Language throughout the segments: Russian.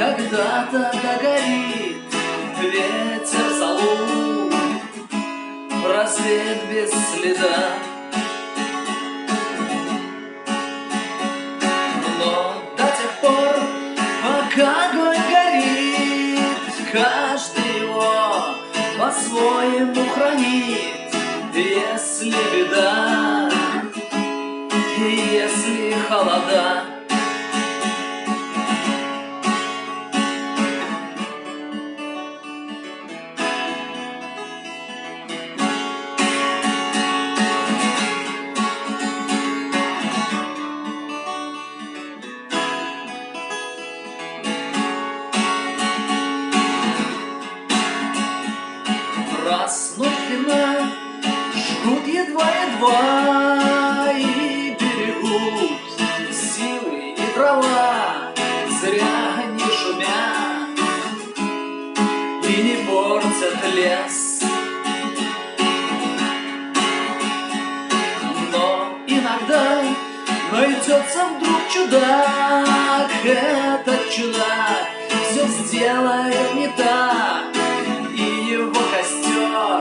когда-то догорит, ветер залу развеет без следа. Но до тех пор, пока огонь горит, каждый его по-своему хранит. Если беда и если холода, проснувшись, жгут едва-едва и берегут силы и трава, зря не шумят и не портят лес. Но иногда найдется вдруг чудак, этот чудак все сделает не так, и его костер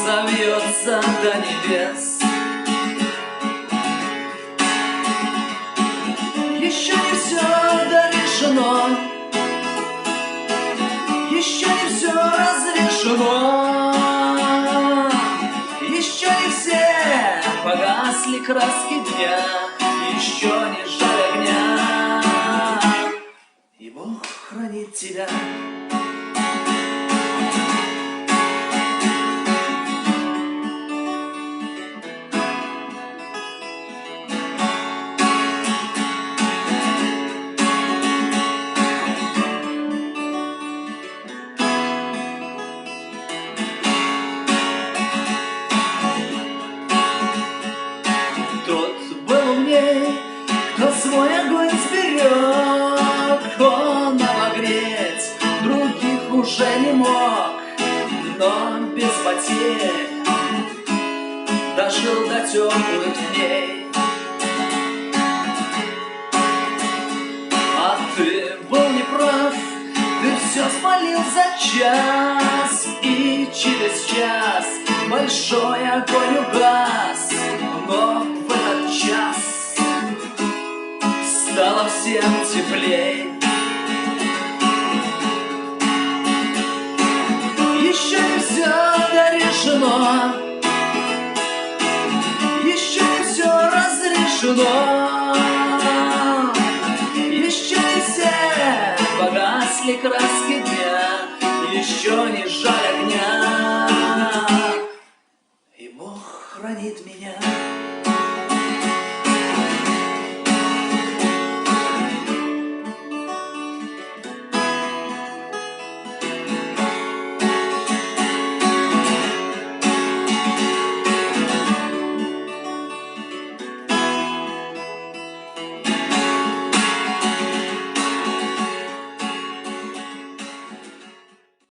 завьется до небес. Еще не все дорешено, еще не все разрешено, еще не все погасли краски дня, еще не жаль огня, и Бог хранит тебя. Кто свой огонь сберег, он обогреть других уже не мог, но без потерь дожил до теплых дней. А ты был неправ, ты все спалил за час, и через час большой огонь угас, но в этот час стало всем теплей. Еще не все дорешено, еще не все разрешено, еще не все погасли краски дня, еще не жаль огня, и Бог хранит меня.